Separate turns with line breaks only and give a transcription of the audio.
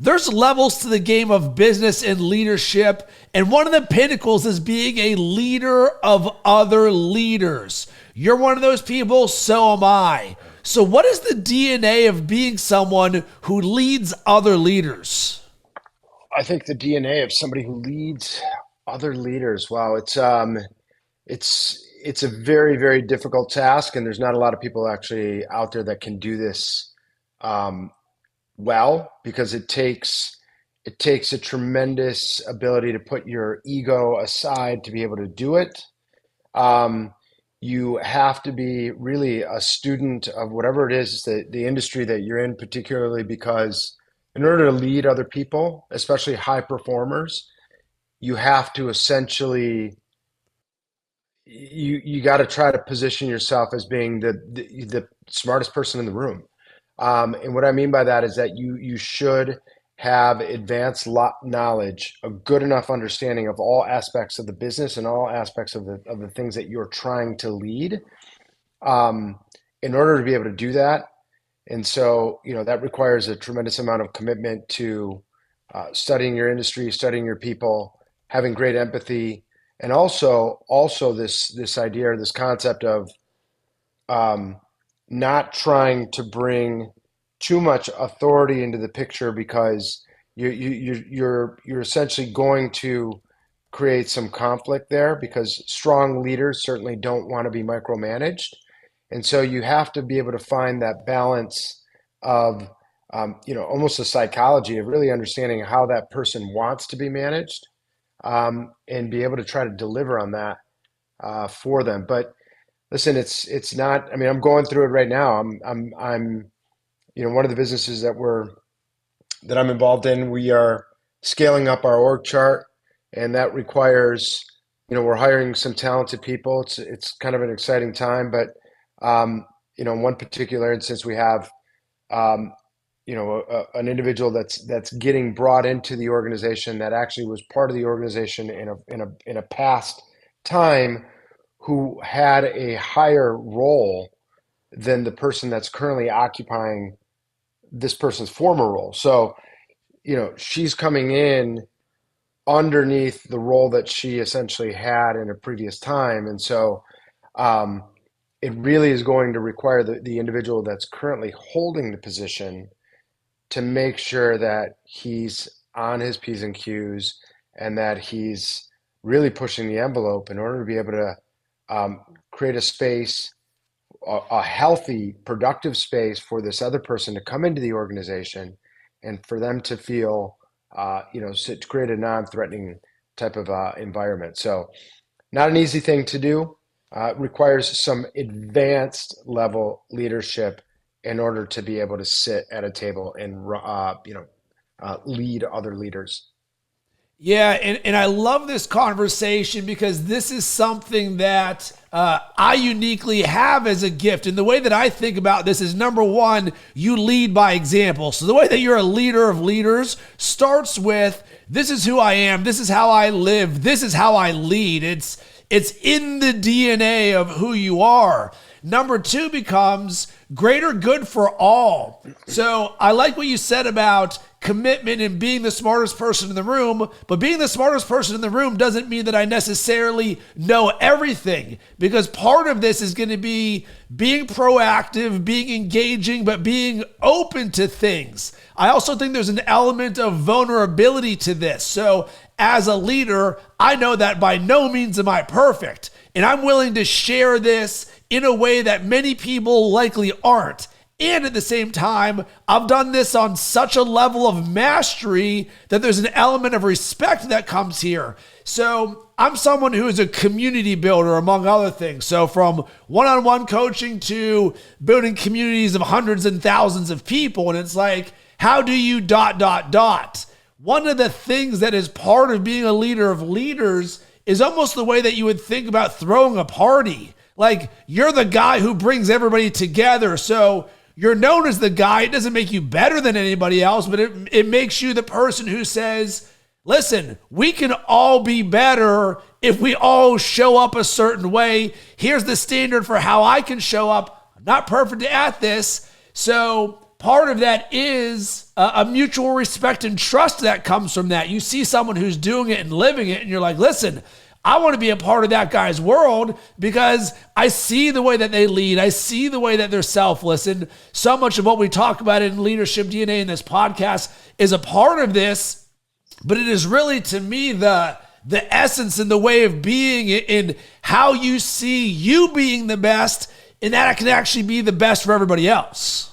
there's levels to the game of business and leadership. And one of the pinnacles is being a leader of other leaders. You're one of those people, so am I. So what is the DNA of being someone who leads other leaders?
I think the DNA of somebody who leads other leaders. Wow, it's a very, very difficult task, and there's not a lot of people actually out there that can do this um, well, because it takes a tremendous ability to put your ego aside to be able to do it. Um, you have to be really a student of whatever it is, the industry that you're in, particularly because in order to lead other people, especially high performers, you have to essentially you got to try to position yourself as being the smartest person in the room. And what I mean by that is that you should have advanced knowledge, a good enough understanding of all aspects of the business and all aspects of the things that you're trying to lead, um, in order to be able to do that. And so, that requires a tremendous amount of commitment to studying your industry, studying your people, having great empathy, and also this idea or this concept of um, not trying to bring too much authority into the picture, because you're essentially going to create some conflict there, because strong leaders certainly don't want to be micromanaged. And so you have to be able to find that balance of almost a psychology of really understanding how that person wants to be managed, and be able to try to deliver on that for them. But listen, it's not. I mean, I'm going through it right now. I'm one of the businesses that I'm involved in. We are scaling up our org chart, and that requires, we're hiring some talented people. It's kind of an exciting time, but in one particular instance, we have um, an individual that's getting brought into the organization that actually was part of the organization in a past time, who had a higher role than the person that's currently occupying this person's former role. So, she's coming in underneath the role that she essentially had in a previous time. And so, um, it really is going to require the individual that's currently holding the position to make sure that he's on his P's and Q's, and that he's really pushing the envelope in order to be able to create a space, a healthy, productive space for this other person to come into the organization, and for them to feel, to create a non-threatening type of environment. So, not an easy thing to do. It requires some advanced level leadership in order to be able to sit at a table and lead other leaders.
Yeah, and I love this conversation because this is something that I uniquely have as a gift. And the way that I think about this is, number one, you lead by example. So the way that you're a leader of leaders starts with, this is who I am, this is how I live, this is how I lead. It's in the DNA of who you are. Number two becomes greater good for all. So I like what you said about commitment and being the smartest person in the room, but being the smartest person in the room doesn't mean that I necessarily know everything, because part of this is going to be being proactive, being engaging, but being open to things. I also think there's an element of vulnerability to this. So as a leader, I know that by no means am I perfect, and I'm willing to share this in a way that many people likely aren't. And at the same time, I've done this on such a level of mastery that there's an element of respect that comes here. So I'm someone who is a community builder, among other things. So from one-on-one coaching to building communities of hundreds and thousands of people. And it's like, how do you ... One of the things that is part of being a leader of leaders is almost the way that you would think about throwing a party. Like, you're the guy who brings everybody together. So you're known as the guy. It doesn't make you better than anybody else, but it makes you the person who says, listen, we can all be better if we all show up a certain way. Here's the standard for how I can show up. I'm not perfect at this. So part of that is a mutual respect and trust that comes from that. You see someone who's doing it and living it, and you're like, listen, I want to be a part of that guy's world because I see the way that they lead. I see the way that they're selfless. And so much of what we talk about in Leadership DNA in this podcast is a part of this, but it is really, to me, the essence and the way of being in how you see you being the best, and that it can actually be the best for everybody else.